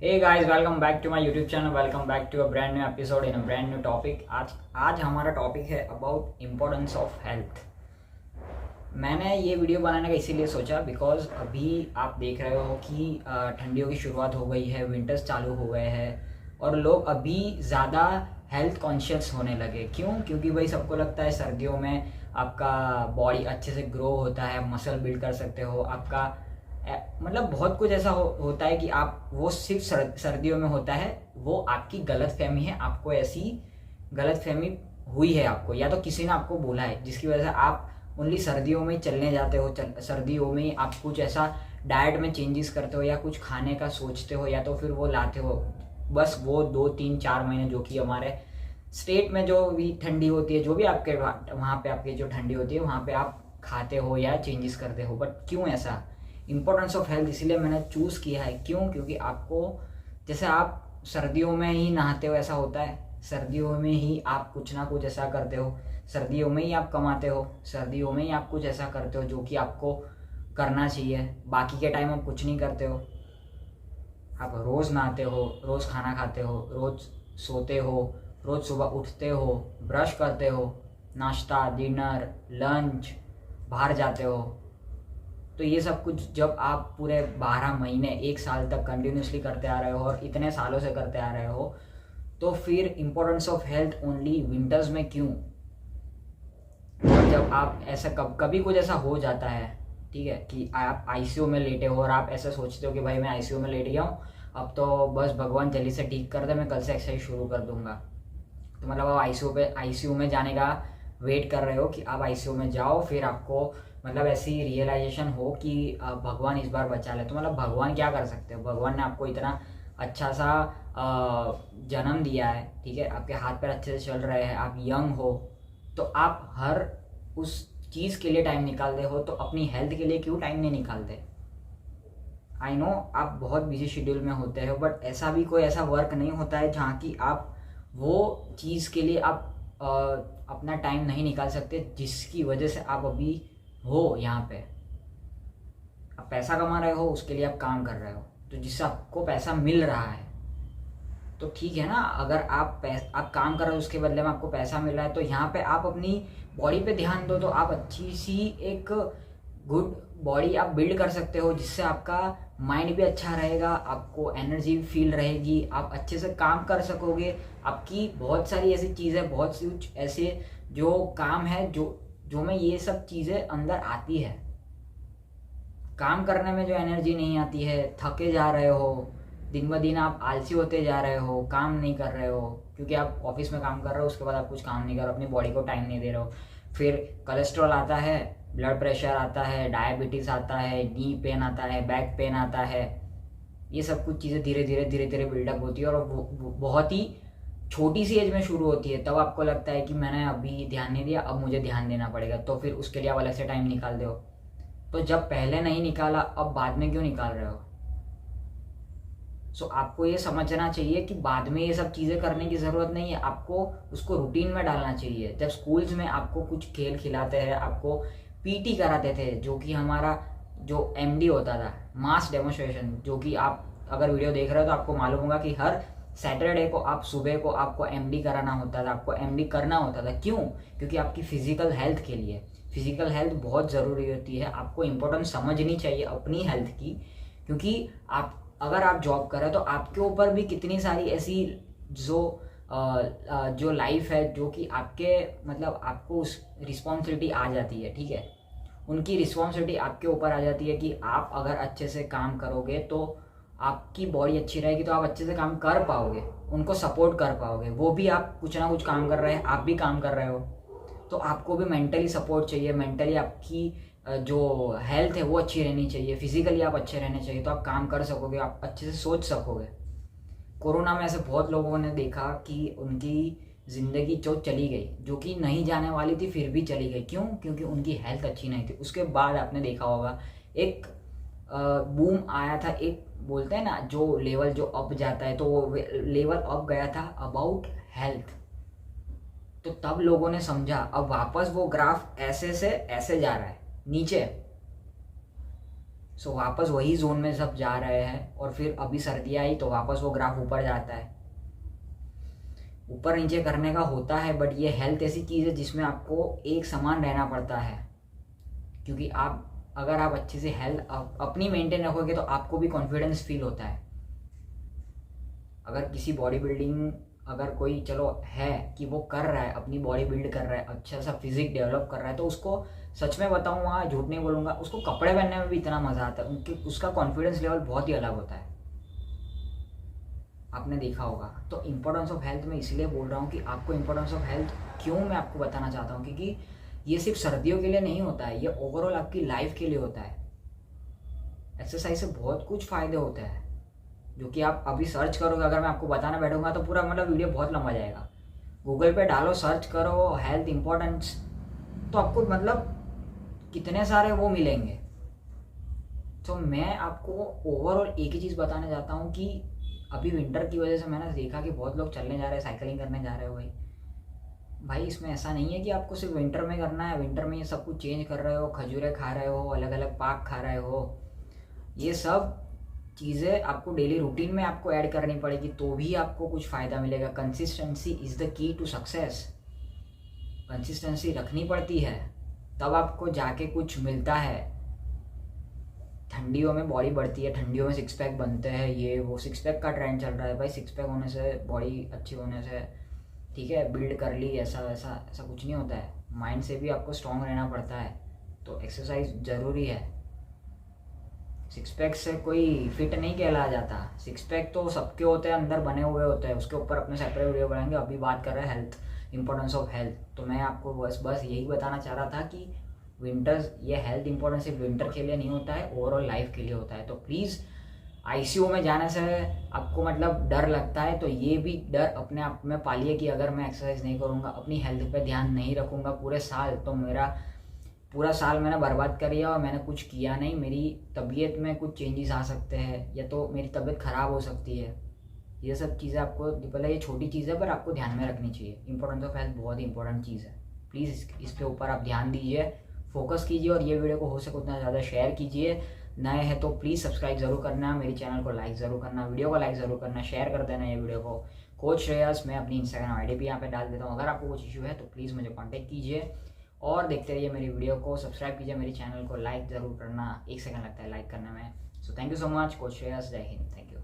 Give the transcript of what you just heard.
Hey guys, welcome back to my YouTube channel. Welcome back to a brand new episode in a brand new topic. आज हमारा topic है about importance of health. मैंने ये video बनाने का इसीलिए सोचा बिकॉज अभी आप देख रहे हो कि ठंडियों की शुरुआत हो गई है, विंटर्स चालू हो गए हैं और लोग अभी ज़्यादा हेल्थ कॉन्शियस होने लगे। क्यों? क्योंकि भाई सबको लगता है सर्दियों में आपका बॉडी अच्छे से ग्रो होता है, मसल बिल्ड कर सकते हो, आपका मतलब बहुत कुछ ऐसा होता है कि आप वो सिर्फ सर्दियों में होता है। वो आपकी गलत फहमी है, आपको ऐसी गलत फहमी हुई है आपको, या तो किसी ने आपको बोला है जिसकी वजह से आप ओनली सर्दियों में ही चलने जाते हो। सर्दियों में ही आप कुछ ऐसा डाइट में चेंजेस करते हो या कुछ खाने का सोचते हो या तो फिर वो लाते हो। बस वो 2 3 4 महीने जो कि हमारे स्टेट में जो भी ठंडी होती है, जो भी आपके वहाँ पे आपकी जो ठंडी होती है वहाँ पे आप खाते हो या चेंजेस करते हो। बट क्यों ऐसा? इम्पोर्टेंस ऑफ हेल्थ इसलिए मैंने चूज़ किया है। क्यों? क्योंकि आपको जैसे आप सर्दियों में ही नहाते हो ऐसा होता है, सर्दियों में ही आप कुछ ना कुछ ऐसा करते हो, सर्दियों में ही आप कमाते हो, सर्दियों में ही आप कुछ ऐसा करते हो जो कि आपको करना चाहिए। बाकी के टाइम आप कुछ नहीं करते हो। आप रोज़ नहाते हो, रोज़ खाना खाते हो, रोज़ सोते हो, रोज़ सुबह उठते हो, ब्रश करते हो, नाश्ता, डिनर, लंच, बाहर जाते हो। तो ये सब कुछ जब आप पूरे 12 महीने 1 साल तक कंटिन्यूसली करते आ रहे हो और इतने सालों से करते आ रहे हो, तो फिर importance of health only winters में क्यों? और जब आप ऐसा कभी कुछ ऐसा हो जाता है, ठीक है, कि आप आईसीयू में लेटे हो और आप ऐसा सोचते हो कि भाई मैं आईसीयू में लेट गया हूँ, अब तो बस भगवान जल्दी से ठीक कर दे, मैं कल से एक्सरसाइज शुरू कर दूंगा। तो मतलब आप आईसीयू में जाने का वेट कर रहे हो कि आप आईसीयू में जाओ, फिर आपको मतलब ऐसी रियलाइजेशन हो कि भगवान इस बार बचा ले। तो मतलब भगवान क्या कर सकते हो? भगवान ने आपको इतना अच्छा सा जन्म दिया है, ठीक है, आपके हाथ पैर अच्छे से चल रहे हैं, आप यंग हो, तो आप हर उस चीज़ के लिए टाइम निकालते हो, तो अपनी हेल्थ के लिए क्यों टाइम नहीं निकालते? आई नो आप बहुत बिजी शेड्यूल में होते हो, बट ऐसा भी कोई ऐसा वर्क नहीं होता है जहाँ की आप वो चीज़ के लिए आप अपना टाइम नहीं निकाल सकते, जिसकी वजह से आप अभी हो यहाँ पे। आप पैसा कमा रहे हो, उसके लिए आप काम कर रहे हो, तो जिससे आपको पैसा मिल रहा है तो ठीक है ना। अगर आप काम कर रहे हो, उसके बदले में आपको पैसा मिल रहा है, तो यहाँ पे आप अपनी बॉडी पे ध्यान दो, तो आप अच्छी सी एक गुड बॉडी आप बिल्ड कर सकते हो, जिससे आपका माइंड भी अच्छा रहेगा, आपको एनर्जी भी फील रहेगी, आप अच्छे से काम कर सकोगे। आपकी बहुत सारी ऐसी चीज़ें, बहुत सी ऐसे जो काम है जो में ये सब चीज़ें अंदर आती है। काम करने में जो एनर्जी नहीं आती है, थके जा रहे हो, दिन ब दिन आप आलसी होते जा रहे हो, काम नहीं कर रहे हो क्योंकि आप ऑफिस में काम कर रहे हो, उसके बाद आप कुछ काम नहीं कर रहे हो, अपनी बॉडी को टाइम नहीं दे रहे हो। फिर कोलेस्ट्रॉल आता है, ब्लड प्रेशर आता है, डायबिटीज़ आता है, नी पेन आता है, बैक पेन आता है। ये सब कुछ चीज़ें धीरे धीरे बिल्डअप होती है और वो बहुत ही छोटी सी एज में शुरू होती है। तब आपको लगता है कि मैंने अभी ध्यान नहीं दिया, अब मुझे ध्यान देना पड़ेगा, तो फिर उसके लिए आप अलग से टाइम निकाल दो। तो जब पहले नहीं निकाला, अब बाद में क्यों निकाल रहे हो? आपको ये समझना चाहिए कि बाद में ये सब चीज़ें करने की ज़रूरत नहीं है, आपको उसको रूटीन में डालना चाहिए। जब स्कूल्स में आपको कुछ खेल खिलाते हैं, आपको पीटी कराते थे, जो कि हमारा जो एमडी होता था, मास डेमोन्स्ट्रेशन, जो कि आप अगर वीडियो देख रहे हो तो आपको मालूम होगा कि हर सैटरडे को आप सुबह को आपको एमडी कराना होता था, आपको एमडी करना होता था। क्यों? क्योंकि आपकी फिजिकल हेल्थ के लिए। फिजिकल हेल्थ बहुत ज़रूरी होती है, आपको इम्पोर्टेंस समझनी चाहिए अपनी हेल्थ की। क्योंकि आप अगर आप जॉब कर रहे हो तो आपके ऊपर भी कितनी सारी ऐसी जो जो लाइफ है, जो कि आपके मतलब आपको उस रिस्पॉन्सिबिलिटी आ जाती है, ठीक है, उनकी रिस्पॉन्सिबिलिटी आपके ऊपर आ जाती है कि आप अगर अच्छे से काम करोगे तो आपकी बॉडी अच्छी रहेगी, तो आप अच्छे से काम कर पाओगे, उनको सपोर्ट कर पाओगे। वो भी आप कुछ ना कुछ काम कर रहे हैं, आप भी काम कर रहे हो, तो आपको भी मेंटली सपोर्ट चाहिए। मेंटली आपकी जो हेल्थ है वो अच्छी रहनी चाहिए, फिजिकली आप अच्छे रहने चाहिए, तो आप काम कर सकोगे, आप अच्छे से सोच सकोगे। कोरोना में ऐसे बहुत लोगों ने देखा कि उनकी ज़िंदगी जो चली गई, जो कि नहीं जाने वाली थी फिर भी चली गई। क्यों? क्योंकि उनकी हेल्थ अच्छी नहीं थी। उसके बाद आपने देखा होगा एक बूम आया था, एक बोलते हैं ना जो लेवल जो अप जाता है, तो वो लेवल अप गया था अबाउट हेल्थ। तो तब लोगों ने समझा, अब वापस वो ग्राफ ऐसे से ऐसे जा रहा है नीचे। सो वापस वही जोन में सब जा रहे हैं, और फिर अभी सर्दी आई तो वापस वो ग्राफ ऊपर जाता है। ऊपर नीचे करने का होता है, बट ये हेल्थ ऐसी चीज़ है जिसमें आपको एक समान रहना पड़ता है, क्योंकि अगर आप अच्छे से हेल्थ अपनी मेंटेन रखोगे तो आपको भी कॉन्फिडेंस फील होता है। अगर किसी बॉडी बिल्डिंग अगर कोई चलो है कि वो कर रहा है, अपनी बॉडी बिल्ड कर रहा है, अच्छा सा फिजिक डेवलप कर रहा है, तो उसको सच में बताऊँ, वहाँ झूठ नहीं बोलूँगा, उसको कपड़े पहनने में भी इतना मज़ा आता है, उनके उसका कॉन्फिडेंस लेवल बहुत ही अलग होता है, आपने देखा होगा। तो इम्पोर्टेंस ऑफ हेल्थ मैं इसलिए बोल रहा हूँ कि आपको इम्पोर्टेंस ऑफ हेल्थ क्यों मैं आपको बताना चाहता हूँ, क्योंकि ये सिर्फ सर्दियों के लिए नहीं होता है, ये ओवरऑल आपकी लाइफ के लिए होता है। एक्सरसाइज से बहुत कुछ फ़ायदे होते हैं जो कि आप अभी सर्च करोगे, अगर मैं आपको बताना बैठूंगा तो पूरा मतलब वीडियो बहुत लंबा जाएगा। गूगल पे डालो, सर्च करो हेल्थ इम्पोर्टेंस, तो आपको मतलब कितने सारे वो मिलेंगे। तो मैं आपको ओवरऑल एक ही चीज़ बताना चाहता हूँ कि अभी विंटर की वजह से मैंने देखा कि बहुत लोग चलने जा रहे हैं, साइकिलिंग करने जा रहे हो। भाई इसमें ऐसा नहीं है कि आपको सिर्फ विंटर में करना है, विंटर में ये सब कुछ चेंज कर रहे हो, खजूरें खा रहे हो, अलग अलग पाक खा रहे हो, ये सब चीज़ें आपको डेली रूटीन में आपको ऐड करनी पड़ेगी, तो भी आपको कुछ फ़ायदा मिलेगा। Consistency is the key to success. Consistency रखनी पड़ती है, तब आपको जाके कुछ मिलता है। ठंडियों में बॉडी बढ़ती है, ठंडियों में सिक्स पैक बनते हैं, ये वो सिक्स पैक का ट्रेंड चल रहा है भाई। सिक्स पैक होने से, बॉडी अच्छी होने से, ठीक है, बिल्ड कर ली, ऐसा वैसा ऐसा कुछ नहीं होता है। माइंड से भी आपको स्ट्रॉन्ग रहना पड़ता है, तो एक्सरसाइज ज़रूरी है। सिक्स पैक से कोई फिट नहीं कहला जाता, सिक्स पैक तो सबके होते हैं, अंदर बने हुए होते हैं, उसके ऊपर अपने सेपरेट वीडियो बनाएंगे। अभी बात कर रहे हैं हेल्थ, इंपॉर्टेंस ऑफ हेल्थ। तो मैं आपको बस यही बताना चाह रहा था कि विंटर्स, ये हेल्थ इंपॉर्टेंस सिर्फ विंटर के लिए नहीं होता है, ओवरऑल लाइफ के लिए होता है। तो प्लीज़ आईसीयू में जाने से आपको मतलब डर लगता है, तो ये भी डर अपने आप में पालिए कि अगर मैं एक्सरसाइज नहीं करूँगा, अपनी हेल्थ पे ध्यान नहीं रखूँगा पूरे साल, तो मेरा पूरा साल मैंने बर्बाद कर दिया और मैंने कुछ किया नहीं। मेरी तबीयत में कुछ चेंजेस आ सकते हैं, या तो मेरी तबीयत ख़राब हो सकती है। ये सब चीज़ें आपको, भले ये छोटी चीज़ है पर आपको ध्यान में रखनी चाहिए। इंपॉर्टेंस ऑफ हेल्थ बहुत ही इंपॉर्टेंट चीज़ है। प्लीज़ इस पे ऊपर आप ध्यान दीजिए, फोकस कीजिए, और ये वीडियो को हो सके उतना ज़्यादा शेयर कीजिए। नए हैं तो प्लीज़ सब्सक्राइब ज़रूर करना, मेरे चैनल को लाइक ज़रूर करना, वीडियो को लाइक ज़रूर करना, शेयर कर देना ये वीडियो को। कोच श्रेयस, मैं अपनी इंस्टाग्राम आईडी भी यहाँ पे डाल देता हूँ। अगर आपको कुछ इशू है तो प्लीज़ मुझे कॉन्टेक्ट कीजिए, और देखते रहिए मेरी वीडियो को। सब्सक्राइब कीजिए मेरे चैनल को, लाइक ज़रूर करना, 1 सेकंड लगता है लाइक करने में। So thank you so much, coach Shreyas, जय हिंद, थैंक यू।